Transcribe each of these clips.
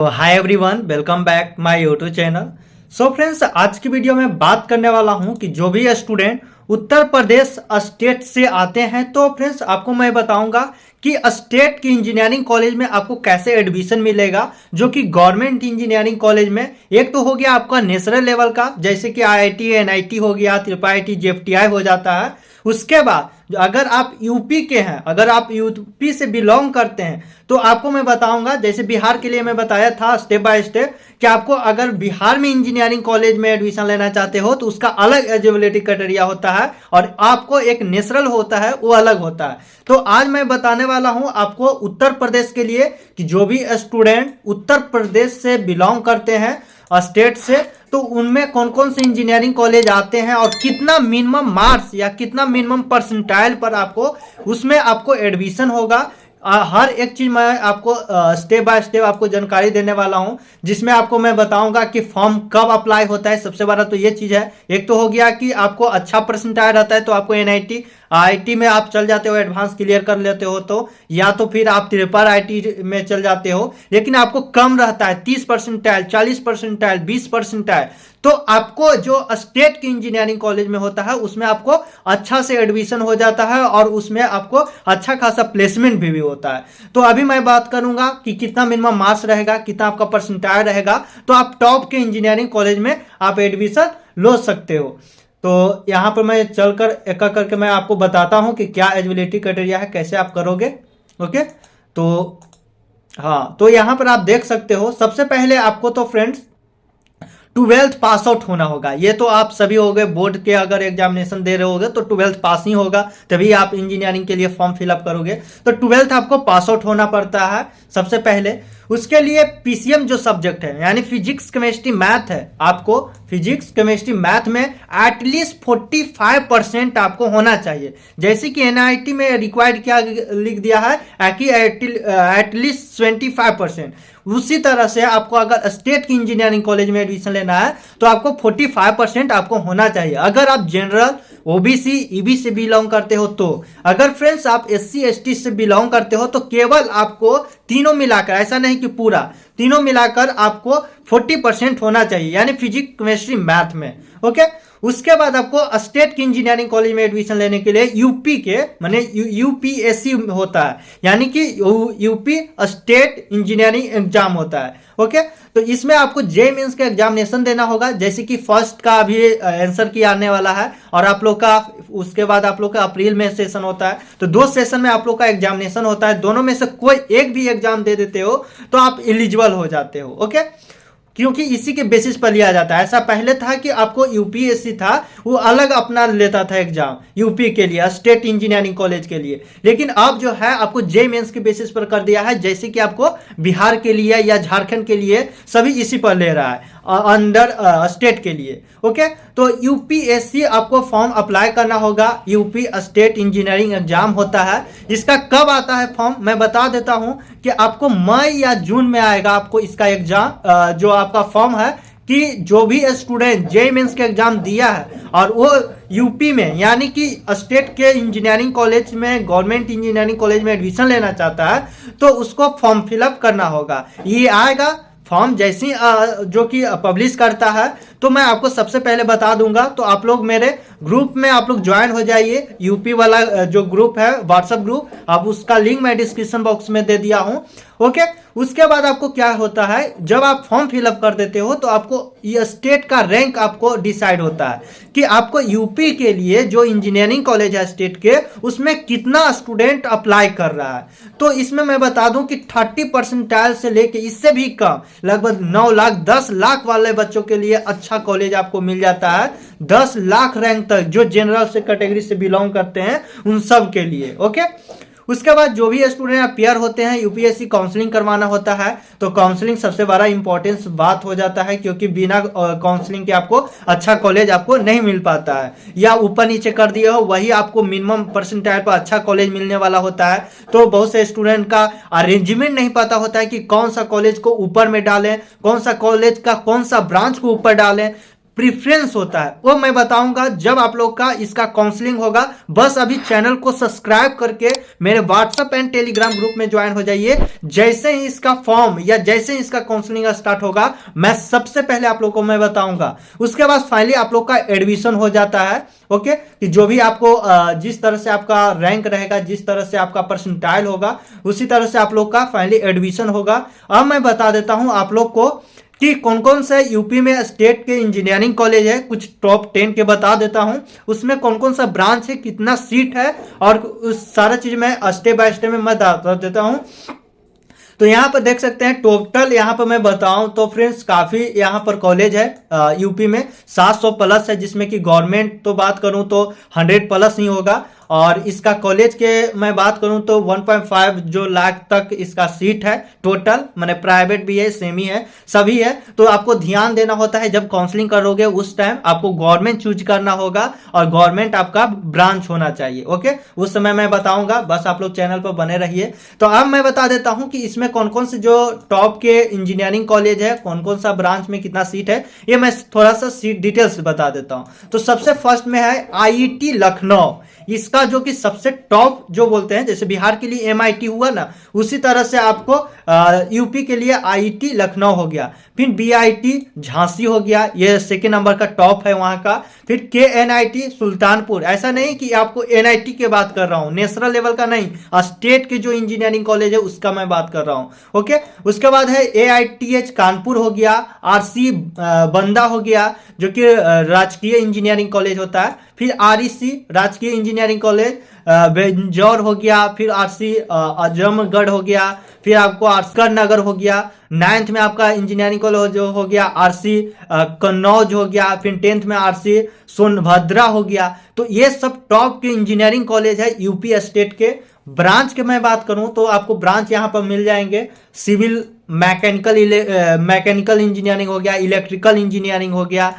तो hi everyone, welcome back my YouTube channel. So friends, आज की वीडियो में बात करने वाला हूं कि जो भी स्टूडेंट उत्तर प्रदेश स्टेट से आते हैं, तो फ्रेंड्स आपको मैं बताऊंगा कि स्टेट की इंजीनियरिंग कॉलेज में आपको कैसे एडमिशन मिलेगा, जो कि गवर्नमेंट इंजीनियरिंग कॉलेज में। एक तो हो गया आपका नेशनल लेवल का, जैसे कि आईआईटी, एनआईटी हो गया, त्रिपुरा आईटी, जेएफटीआई हो जाता है। उसके बाद अगर आप यूपी के हैं, अगर आप यूपी से बिलोंग करते हैं, तो आपको मैं बताऊंगा, जैसे बिहार के लिए मैं बताया था स्टेप बाय स्टेप, कि आपको अगर बिहार में इंजीनियरिंग कॉलेज में एडमिशन लेना चाहते हो तो उसका अलग एलिजिबिलिटी क्राइटेरिया होता है और आपको एक नेशनल होता है, वो अलग होता है। तो आज मैं बताने वाला हूं आपको उत्तर प्रदेश के लिए कि जो भी स्टूडेंट उत्तर प्रदेश से बिलोंग करते हैं स्टेट से, तो उनमें कौन कौन से इंजीनियरिंग कॉलेज आते हैं और कितना मिनिमम मार्क्स या कितना मिनिमम परसेंटाइल पर आपको उसमें आपको एडमिशन होगा। हर एक चीज मैं आपको स्टेप बाय स्टेप आपको जानकारी देने वाला हूं, जिसमें आपको मैं बताऊंगा कि फॉर्म कब अप्लाई होता है। सबसे बड़ा तो ये चीज है, एक तो हो गया कि आपको अच्छा परसेंटाइल रहता है तो आपको एनआईटी आईआईटी में आप चल जाते हो, एडवांस क्लियर कर लेते हो, तो या तो फिर आप त्रिपुरा आईटी में चल जाते हो। लेकिन आपको कम रहता है 30%, 40%, 20%, तो आपको जो स्टेट की इंजीनियरिंग कॉलेज में होता है उसमें आपको अच्छा से एडमिशन हो जाता है और उसमें आपको अच्छा खासा प्लेसमेंट भी होता है। तो अभी मैं बात करूंगा कि कितना मिनिमम मार्क्स रहेगा, कितना आपका परसेंटाइल रहेगा, तो आप टॉप के इंजीनियरिंग कॉलेज में आप एडमिशन लो सकते हो। तो यहां पर मैं चलकर एक एक करके मैं आपको बताता हूं कि क्या एलिजिबिलिटी क्राइटेरिया है, कैसे आप करोगे। ओके, तो हाँ, तो यहां पर आप देख सकते हो, सबसे पहले आपको तो फ्रेंड्स 12th पास आउट होना होगा। ये तो आप सभी हो गए, बोर्ड के अगर एग्जामिनेशन दे रहे होगे तो 12th पास ही होगा, तभी आप इंजीनियरिंग के लिए फॉर्म फिलअप करोगे। तो 12th आपको पास आउट होना पड़ता है सबसे पहले। उसके लिए पीसीएम जो सब्जेक्ट है, यानी फिजिक्स केमिस्ट्री मैथ है, आपको फिजिक्स केमिस्ट्री मैथ में एटलीस्ट 45% आपको होना चाहिए। जैसे कि एनआईटी में रिक्वायर्ड क्या लिख दिया है कि एटलीस्ट 25%, उसी तरह से आपको अगर स्टेट की इंजीनियरिंग कॉलेज में एडमिशन लेना है तो आपको 45% आपको होना चाहिए। अगर आप जनरल, ओबीसी, ईबी से बिलोंग करते हो तो। अगर फ्रेंड्स आप एससी एसटी से बिलोंग करते हो तो केवल आपको तीनों मिलाकर, ऐसा नहीं कि पूरा, तीनों मिलाकर आपको 40% होना चाहिए, यानी फिजिक्स केमिस्ट्री मैथ में। ओके, उसके बाद आपको स्टेट की इंजीनियरिंग कॉलेज में एडमिशन लेने के लिए यूपी के माने यूपीएससी होता है, यानी कि यूपी स्टेट इंजीनियरिंग एग्जाम होता है। ओके, तो इसमें आपको जे मीन्स का एग्जामिनेशन देना होगा, जैसे कि फर्स्ट का अभी आंसर की आने वाला है और आप लोग का उसके बाद आप लोग का अप्रैल में सेशन होता है। तो 2 सेशन में आप लोग का एग्जामिनेशन होता है, दोनों में से कोई एक भी एग्जाम दे देते हो तो आप एलिजिबल हो जाते हो। ओके, क्योंकि इसी के बेसिस पर लिया जाता है। ऐसा पहले था कि आपको यूपीएससी था, वो अलग अपना लेता था एग्जाम यूपी के लिए, स्टेट इंजीनियरिंग कॉलेज के लिए। लेकिन अब जो है आपको जे मेंस के बेसिस पर कर दिया है, जैसे कि आपको बिहार के लिए या झारखंड के लिए सभी इसी पर ले रहा है अंडर स्टेट के लिए। ओके, तो यूपीएससी आपको फॉर्म अप्लाई करना होगा, यूपी स्टेट इंजीनियरिंग एग्जाम होता है। इसका कब आता है फॉर्म मैं बता देता हूं कि आपको मई या जून में आएगा आपको इसका एग्जाम, जो आपका फॉर्म है, कि जो भी स्टूडेंट जे मेंस के एग्जाम दिया है और वो यूपी में यानी कि स्टेट के इंजीनियरिंग कॉलेज में, गवर्नमेंट इंजीनियरिंग कॉलेज में एडमिशन लेना चाहता है, तो उसको फॉर्म फिलअप करना होगा। ये आएगा फॉर्म जैसे जो कि पब्लिश करता है, तो मैं आपको सबसे पहले बता दूंगा। तो आप लोग मेरे ग्रुप में आप लोग ज्वाइन हो जाइए, यूपी वाला जो ग्रुप है व्हाट्सएप ग्रुप, अब उसका लिंक मैं डिस्क्रिप्शन बॉक्स में दे दिया हूं। ओके, उसके बाद आपको क्या होता है, जब आप फॉर्म फिलअप कर देते हो तो आपको ये स्टेट का रैंक आपको डिसाइड होता है कि आपको यूपी के लिए जो इंजीनियरिंग कॉलेज है स्टेट के, उसमें कितना स्टूडेंट अप्लाई कर रहा है। तो इसमें मैं बता दूं कि 30% से लेके इससे भी कम, लगभग 9 लाख 10 लाख वाले बच्चों के लिए अच्छा कॉलेज आपको मिल जाता है। 10 लाख रैंक तक जो जनरल से कैटेगरी से बिलोंग करते हैं उन सब के लिए। ओके, उसके बाद जो भी स्टूडेंट अपियर होते हैं, यूपीएससी काउंसलिंग करवाना होता है। तो काउंसलिंग सबसे बड़ा इंपॉर्टेंस बात हो जाता है, क्योंकि बिना काउंसलिंग के आपको अच्छा कॉलेज आपको नहीं मिल पाता है, या ऊपर नीचे कर दिए हो वही आपको मिनिमम परसेंटाइल पर अच्छा कॉलेज मिलने वाला होता है। तो बहुत से स्टूडेंट का अरेंजमेंट नहीं पता होता है कि कौन सा कॉलेज को ऊपर में डालें, कौन सा कॉलेज का कौन सा ब्रांच को ऊपर डालें। प्रीफरेंस होता है वो मैं बताऊंगा जब आप लोग का इसका काउंसलिंग होगा। बस अभी चैनल को सब्सक्राइब करके मेरे व्हाट्सएप एंड टेलीग्राम ग्रुप में ज्वाइन हो जाइए। जैसे ही इसका फॉर्म या जैसे ही इसका काउंसलिंग स्टार्ट होगा मैं सबसे पहले आप लोग को मैं बताऊंगा। उसके बाद फाइनली आप लोग का एडमिशन हो जाता है। ओके, कि जो भी आपको जिस तरह से आपका रैंक रहेगा, जिस तरह से आपका परसेंटाइल होगा, उसी तरह से आप लोग का फाइनली एडमिशन होगा। अब मैं बता देता हूं आप लोग को कि कौन कौन से यूपी में स्टेट के इंजीनियरिंग कॉलेज है, कुछ टॉप 10 के बता देता हूं, उसमें कौन कौन सा ब्रांच है, कितना सीट है, और उस सारा चीज मैं स्टेप बाय स्टेप में मैं बता देता हूं। तो यहाँ पर देख सकते हैं टोटल, यहाँ पर मैं बताऊं तो फ्रेंड्स काफी यहाँ पर कॉलेज है यूपी में 700 प्लस है, जिसमें कि गवर्नमेंट तो बात करूं तो 100 प्लस ही होगा। और इसका कॉलेज के मैं बात करूं तो 1.5 जो लाख तक इसका सीट है टोटल, मैंने प्राइवेट भी है, सेमी है, सभी है। तो आपको ध्यान देना होता है जब काउंसलिंग करोगे उस टाइम आपको गवर्नमेंट चूज करना होगा और गवर्नमेंट आपका ब्रांच होना चाहिए। ओके, उस समय मैं बताऊंगा, बस आप लोग चैनल पर बने रहिए। तो अब मैं बता देता हूं कि इसमें कौन कौन से जो टॉप के इंजीनियरिंग कॉलेज है, कौन कौन सा ब्रांच में कितना सीट है, ये मैं थोड़ा सा सीट डिटेल्स बता देता हूं। तो सबसे फर्स्ट में है आईआईटी लखनऊ। इसका जो कि सबसे टॉप जो बोलते हैं, जैसे बिहार के लिए एमआईटी हुआ ना, उसी तरह से आपको यूपी के लिए आईआईटी लखनऊ हो गया। फिर बीआईटी झांसी हो गया, ये सेकेंड नंबर का टॉप है वहां का। फिर केएनआईटी सुल्तानपुर, ऐसा नहीं कि आपको एनआईटी की बात कर रहा हूं, नेशनल लेवल का नहीं, स्टेट के जो इंजीनियरिंग कॉलेज है उसका मैं बात कर रहा हूं। ओके, उसके बाद है एआईटीएच कानपुर हो गया, आरसी बंदा हो गया जो कि राजकीय इंजीनियरिंग कॉलेज होता है। फिर आरईसी राजकीय इंजीनियरिंग कॉलेज बेंजौर हो गया। फिर आरसी आजमगढ़ हो गया। फिर आपको आर्सकर नगर हो गया। 9th में आपका इंजीनियरिंग कॉलेज हो गया आरसी कन्नौज हो गया। फिर 10th में आरसी सोनभद्रा हो गया। तो ये सब टॉप के इंजीनियरिंग कॉलेज है यूपी स्टेट के। ब्रांच के मैं बात करूं तो आपको ब्रांच यहां पर मिल जाएंगे, सिविल मैकेनिकल इंजीनियरिंग हो गया, इलेक्ट्रिकल इंजीनियरिंग हो गया,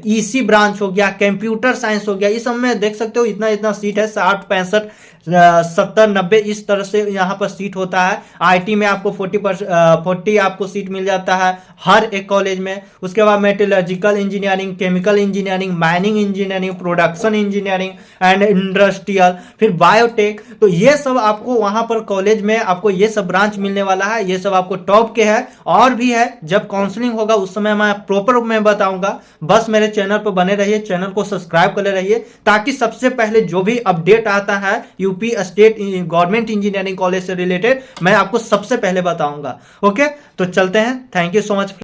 ईसी ब्रांच हो गया, कंप्यूटर साइंस हो गया। इस सब में देख सकते हो इतना इतना सीट है, 60 65 70 90 इस तरह से यहाँ पर सीट होता है। आईटी में आपको 40 आपको सीट मिल जाता है हर एक कॉलेज में। उसके बाद metallurgical engineering, chemical engineering, mining engineering, production engineering and industrial, फिर बायोटेक। तो ये सब आपको वहां पर कॉलेज में आपको ये सब ब्रांच मिलने वाला है। ये सब आपको टॉप के है, और भी है। जब काउंसलिंग होगा उस समय मैं प्रॉपर में बताऊंगा। बस मेरे चैनल पर बने रहिए, चैनल को सब्सक्राइब कर रहिए, ताकि सबसे पहले जो भी अपडेट आता है UP state government engineering college से रिलेटेड मैं आपको सबसे पहले बताऊंगा। ओके, तो चलते हैं। Thank you so much.